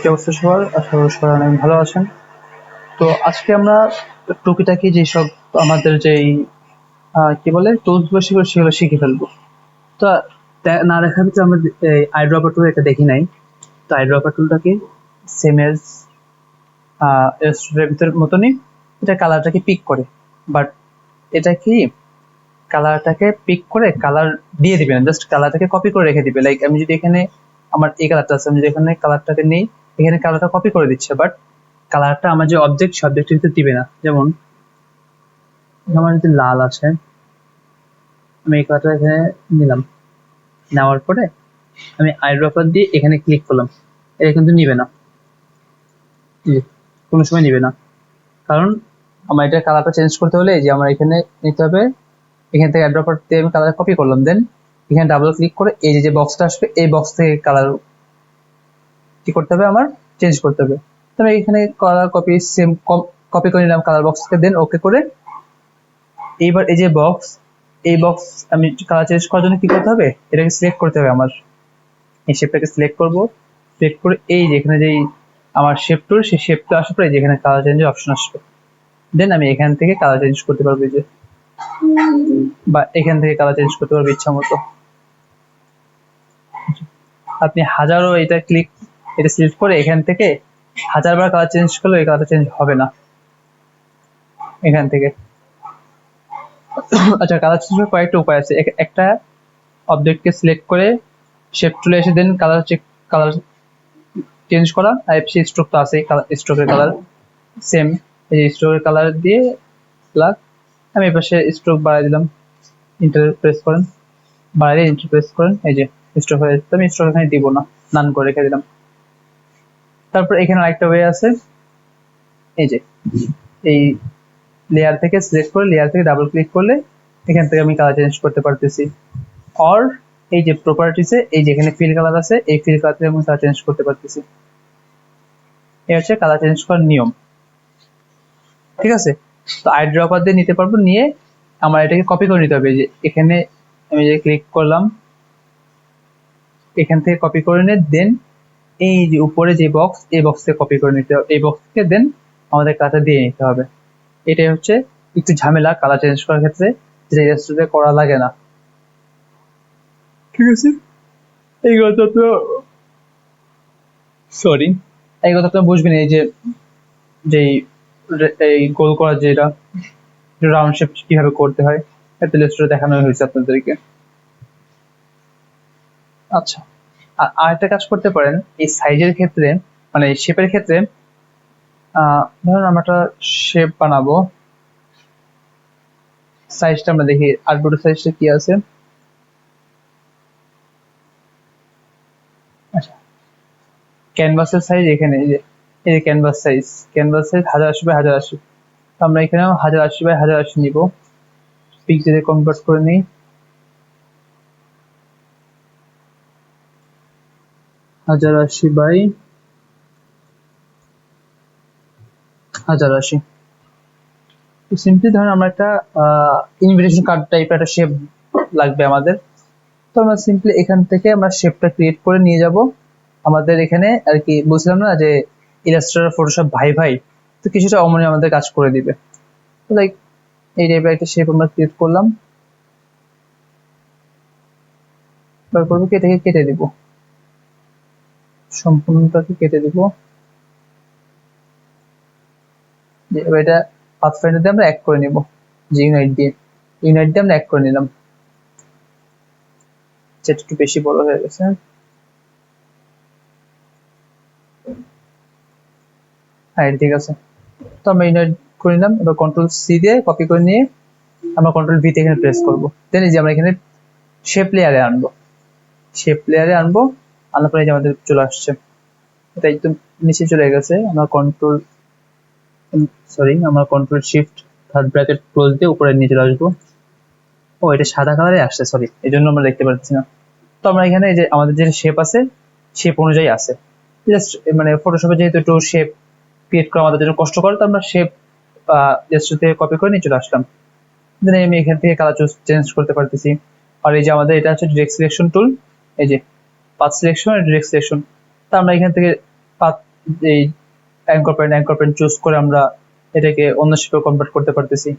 কি অবস্থা সবার? আশা করি সবাই অনেক ভালো আছেন। তো আজকে আমরা টুকিটাকি যেসব আমাদের যেই কি বলে টুলস গুলো সেগুলো শিখে ফেলবো। তো না দেখার ভিতরে আমরা এই আইড্রপার টুল এটা দেখি নাই। তো আইড্রপার টুলটাকে সেম এজ ইলাস্ট্রেটরের ভিতর মতনই এটা কালারটাকে পিক করে, বাট এটা কি কালারটাকে পিক করে কালার দিয়ে দিবে না, জাস্ট কালারটাকে কপি করে রেখে দিবে। লাইক আমি যদি এখানে আমার এই কালারটা আছে, আমি যদি এখানে কালারটাকে নেই, এখানে কালারটা কপি করে দিচ্ছে, বাট কালারটা আমার যে অবজেক্ট সে অবজেক্টের ভিতরে দিবে না। যেমন আমার যদি লাল আছে, আমি এই কালারটা এখানে নিলাম, নেওয়ার পরে আমি আইড্রপার দিয়ে এখানে ক্লিক করলাম, এটা কিন্তু নিবে না, কোনো সময় নিবে না। কারণ আমার এটা কালারটা চেঞ্জ করতে হলে যে আমার এখানে নিতে হবে, এখান থেকে আইড্রপার দিয়ে আমি কালার কপি করলাম, দেন এখানে ডাবল ক্লিক করে এই যে বক্সটা আসবে, এই বক্স থেকে কালার কি করতে হবে, আমার চেঞ্জ করতে হবে। তবে এখানে কালার কপি সেম কপি করে নিলাম কালার বক্স থেকে, দেন ওকে করে এইবার এই যে বক্স, এই বক্স আমি কালার চেঞ্জ করার জন্য কি করতে হবে, এটাকে সিলেক্ট করতে হবে। আমার এই শেপটাকে সিলেক্ট করব, সিলেক্ট করে এই যে এখানে যেই আমার শেপ টুল, সেই শেপটা আসার পরে যেখানে কালার চেঞ্জের অপশন আসবে, দেন আমি এখান থেকে কালার চেঞ্জ করতে পারবো, যে বা এখান থেকে কালার চেঞ্জ করতে পারবো ইচ্ছা মতো। আপনি হাজারো এটা সিলেক্ট করে এখান থেকে হাজারবার কালার চেঞ্জ করলে এই কালারটা চেঞ্জ হবে না এখান থেকে। আচ্ছা, কালার চেঞ্জ করার কয়েকটা উপায় আছে। একটা অবজেক্টকে সিলেক্ট করে শেপ টুলে এসে দেন কালার চেঞ্জ করা, আর সেই স্ট্রোক তো আছে, স্ট্রোকের কালার সেম, এই যে স্ট্রোকের কালার দিয়ে প্লাস আমি এই পাশে স্ট্রোক বাড়াই দিলাম, ইন্টার প্রেস করেন, বাড়াইলে ইন্টার প্রেস করেন, এই যে স্ট্রোক হয়ে যাচ্ছে। আমি স্ট্রোক এখানে দিব না, নান করে রেখে দিলাম। তারপর এখানে আরেকটা ওয়ে আছে, এই যে এই লেয়ার থেকে সিলেক্ট করে লেয়ার থেকে ডাবল ক্লিক করলে এখান থেকে আমি কালার চেঞ্জ করতে পারতেছি। অর এই যে প্রপার্টিসে এই যে এখানে ফিল কালার আছে, এই ফিল কালার থেকে আমি কালার চেঞ্জ করতে পারতেছি। এই হচ্ছে কালার চেঞ্জ করার নিয়ম, ঠিক আছে? তো আইড্রপার দিয়ে নিতে পারবো, নিয়ে আমার এটাকে কপি করে নিতে হবে। যে এখানে আমি যে ক্লিক করলাম, এখান থেকে কপি করে নিয়ে দেন এই যে উপরে যে বক্স, এই বক্স থেকে কপি করে নিতে হবে, এই বক্স থেকে দেন আমাদের কালারটা দিয়ে নিতে হবে। এটাই হচ্ছে একটু ঝামেলা কালার চেঞ্জ করার ক্ষেত্রে, যেটা ইলাস্ট্রেটরে করা লাগে না, ঠিক আছে? এই কথা তো সরি, এই কথা তো বুঝবেন। এই যে যেই এই গোল করার যেটা রাউন্ড শেপ কিভাবে করতে হয়, এটা ইলাস্ট্রেটরে দেখানো হয়েছে আপনাদেরকে। আচ্ছা, আর আরেকটা কাজ করতে পারেন এই সাইজের ক্ষেত্রে, মানে শেপের ক্ষেত্রে। ধরুন আমরা একটা শেপ বানাবো, সাইজটা আমরা দেখি, আউটপুট সাইজটা কি আছে। আচ্ছা, ক্যানভাসের সাইজ এখানে, এই যে ক্যানভাস সাইজ 1080 বাই 1080। তো আমরা এখানেও 1080 বাই 1080 নিব, পিক্সেলে কনভার্ট করে নিই 1080 বাই 1080। তো সিম্পলি ধরেন আমরা একটা ইনভিটেশন কার্ড টাইপের একটা শেপ লাগবে আমাদের। তো আমরা সিম্পলি এখান থেকে আমরা শেপটা ক্রিয়েট করে নিয়ে যাব আমাদের এখানে। আর কি বলছিলাম না যে ইলাস্ট্রেটর ফটোশপ ভাই ভাই, তো কিছুটা অমনি আমাদের কাজ করে দিবে। তো লাইক এই টাইপের একটা শেপ আমরা ক্রিয়েট করলাম, এবার করবো কি এটাকে কেটে দিব, সম্পূর্ণটাকে কেটে দিব। এবার এটা পাথফাইন্ডার দিয়ে আমরা এক করে নিব, যে ইউনাইট দিয়ে আমরা এক করে নিলাম। যেটা একটু বেশি বড় হয়ে গেছে, হ্যাঁ ঠিক আছে। তো আমরা ইউনাইট করে নিলাম, এবার কন্ট্রোল সি দিয়ে কপি করে নিয়ে আমরা কন্ট্রোল ভি তে এখানে প্রেস করবো, দেন এই যে আমরা এখানে শেপ লেয়ারে আনবো, আনার পরে যে আমাদের চলে আসছে, এটা একদম নিচে চলে গেছে। আমরা control shift third bracket close দিয়ে উপরে নিয়ে চলে আসবো। ও, এটা সাদা কালারে আসছে, সরি, এই জন্য আমরা দেখতে পাচ্ছি না। তো আমরা এখানে যে আমাদের যে শেপ আছে, শেপ অনুযায়ী আছে, জাস্ট মানে ফটোশপে যেহেতু একটু শেপ ক্রিয়েট করা আমাদের জন্য কষ্টকর, তো আমরা শেপ জাস্ট থেকে কপি করে নিয়ে চলে আসলাম। দেন আমি এখান থেকে কালার চেঞ্জ করতে পারতেছি। আর এই যে আমাদের এটা হচ্ছে ডিরেক্ট সিলেকশন টুল, এই যে পাথ সিলেকশন আর ডিরেক্ট সিলেকশন। তো আমরা এখান থেকে পাথ এই অ্যাঙ্কর পয়েন্ট চুজ করে আমরা এটাকে অন্য শেপে কনভার্ট করতে পারতেছি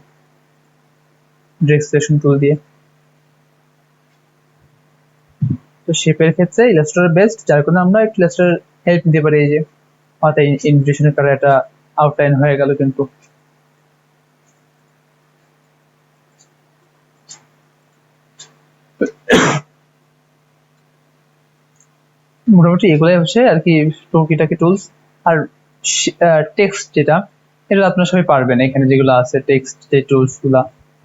ডিরেক্ট সিলেকশন টুল দিয়ে। তো শেপের ক্ষেত্রে ইলাস্ট্রেটর বেস্ট, যার কারণে আমরা একটু ইলাস্ট্রেটর হেল্প নিতে পারি। এই যে আমাদের ইনভিটেশনের কারণে একটা আউটলাইন হয়ে গেল কিন্তু। মোটামুটি এগুলাই হচ্ছে আর কি টুকিটাকি টুলস। আর টেক্সট যেটা, এটা আপনারা সবাই পারবেন। এখানে যেগুলো আছে টেক্সট যে টুলস গুলা,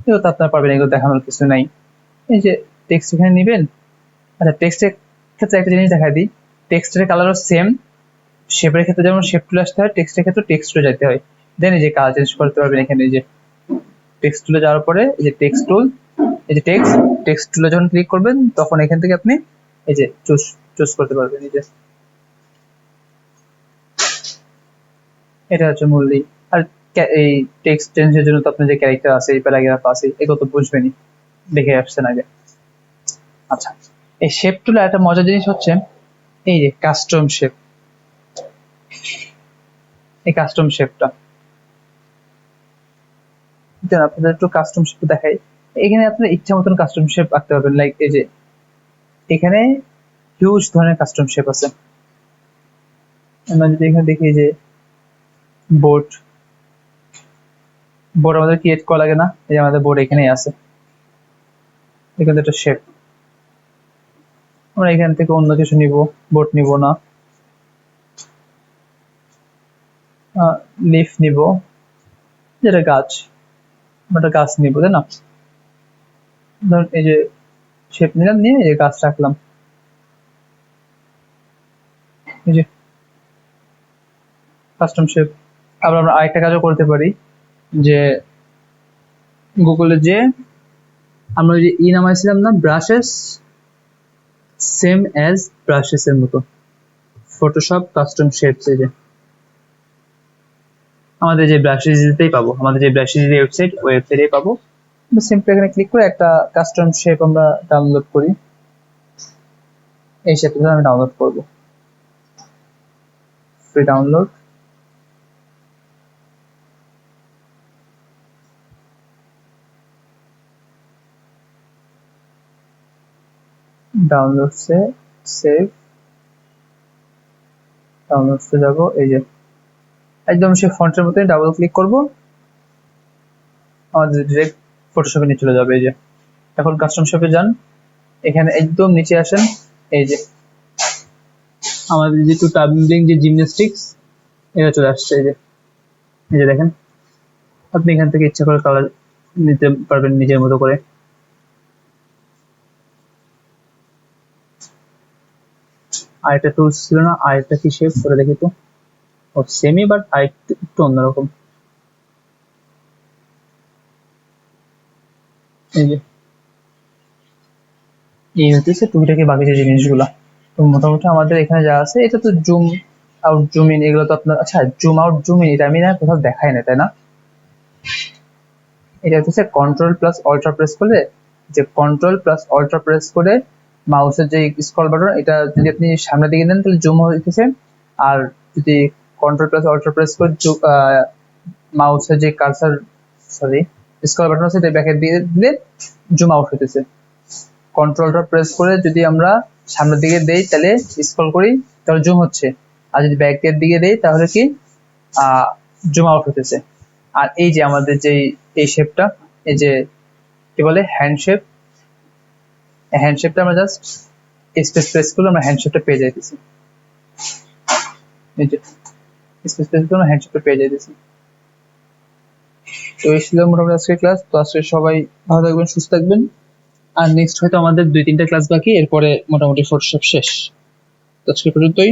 এগুলো তো আপনারা পারবেন, এগুলো দেখানোর কিছু নাই। এই যে টেক্সট এখানে নিবেন। আচ্ছা, টেক্সটের ক্ষেত্রে একটা জিনিস দেখা দিই, টেক্সটের কালারও সেম। শেপের ক্ষেত্রে যেমন শেপ টুলে আসতে হয়, টেক্সটের ক্ষেত্রে টেক্সট টুলে যেতে হয়। দেন এই যে কালার চেঞ্জ করতে পারবেন এখানে। এই যে টেক্সট টুলে যাওয়ার পরে এই যে টেক্সট টুল, এই যে টেক্সট টুলে যখন ক্লিক করবেন তখন এখান থেকে আপনি এই যে চুজ করতে পারবেন। এই যে এটা হচ্ছে মূল। আর এই টেক্সট চেঞ্জের জন্য তো আপনার যে ক্যারেক্টার আছে, প্যারাগ্রাফ আছে, এগুলো তো বুঝবেনই, দেখে আসছেন আগে। আচ্ছা, এই শেপ টুলে একটা মজার জিনিস হচ্ছে এই যে কাস্টম শেপ। এই কাস্টম শেপটা আপনাদের একটু কাস্টম শেপ দেখাই। এখানে আপনার ইচ্ছা মতন কাস্টম শেপ আঁকতে পারবেন। লাইক এই যে এখানে হিউজ ধরনের কাস্টম শেপ আছে। আমরা যদি এখানে দেখি যে বোর্ড আমাদের ক্রিয়েট করা লাগে না, এই যে আমাদের বোর্ড এখানেই আছে। এখানে একটা শেপ, আমরা এখান থেকে অন্য কিছু নিব, বোর্ড নিব না, লিফ নিব, যেটা গাছ, আমরা গাছ নিব, তাই না? ধরুন এই যে শেপ নিলাম, নিয়ে এই যে গাছ রাখলাম। এই যে কাস্টম শেপ। আবার আমরা আরেকটা কাজও করতে পারি, যে গুগলে যে আমরা যে নামাইছিলাম না, ব্রাশেস, সেম অ্যাজ ব্রাশেস এর মতো ফটোশপ কাস্টম শেপস। এই যে আমাদের যে ব্রাশেসতেই পাবো, আমাদের যে ব্রাশেস ওয়েবসাইট, ওই ওয়েবসাইটেই পাবো। সিম্পলি এখানে ক্লিক করে একটা কাস্টম শেপ আমরা ডাউনলোড করি। এই শেপটা আমি ডাউনলোড করব, ফ্রি ডাউনলোড। ডাউনলোড সে সেভ, ডাউনলোডসে যাব। এই যে একদম সেই ফন্টের মতোই ডাবল ক্লিক করব, আমাদের ডিরেক্ট ফটোশপে নিয়ে চলে যাবে। এই যে এখন কাস্টম শপে যান, এখানে একদম নিচে আসেন। এই যে আমাদের যেহেতু টাম্বলিং যে জিমন্যাস্টিক্স, এটা চলে আসছে। এই যে দেখেন, আপনি এখান থেকে ইচ্ছা করে কালার নিতে পারবেন নিজের মতো করে। আরেকটা টুলস ছিল না, আরেকটা কি শেপ করে দেখি তো, ও সেমই বাট আরেকটু অন্যরকম। এই যে এই হচ্ছে টুকিটাকি বাকি যে জিনিসগুলা। তো মোটামুটি আমাদের এখানে যা আছে, এটা তো জুম আউট জুম ইন, এগুলো তো আপনার। আচ্ছা, জুম আউট জুম ইন এটা আমি না কোথাও দেখাই না, তাই না? এটা হচ্ছে কন্ট্রোল প্লাস অল্ট্রা প্রেস করলে, যে কন্ট্রোল প্লাস অল্ট্রা প্রেস করে মাউসের যে স্ক্রল বাটন, এটা যদি আপনি সামনের দিকে দেন তাহলে জুম হইতেছে। আর যদি কন্ট্রোল প্লাস অল্ট্রা প্রেস করে মাউসের যে কার্সার, সরি, স্ক্রল বাটন আছে, এটা ব্যাকের দিকে দিলে জুম আউট হইতেছে। কন্ট্রোলটা প্রেস করে যদি আমরা সামনের দিকে দেই তাহলে স্ক্রল করি, তাহলে জুম হচ্ছে। আর যদি ব্যাকের দিকে দেই তাহলে কি জুম আউট হতেছে। আর এই যে আমাদের যে এই শেপটা, এই যে কি বলে হ্যান্ড শেপ, হ্যান্ড শেপটা আমরা জাস্ট স্পেস প্রেস করলে আমরা হ্যান্ড শেপটা পেয়ে যাইতেছি। এই যে স্পেস প্রেস করলে হ্যান্ড শেপটা পেয়ে যাইতেছি। তো এই ছিল মোটামুটি আজকের ক্লাস। তো আজকে সবাই ভালো থাকবেন, সুস্থ থাকবেন। আর নেক্সট হয়তো আমাদের 2-3টা ক্লাস বাকি, এরপরে মোটামুটি ফটোশপ শেষ। তো আজকে পর্যন্তই।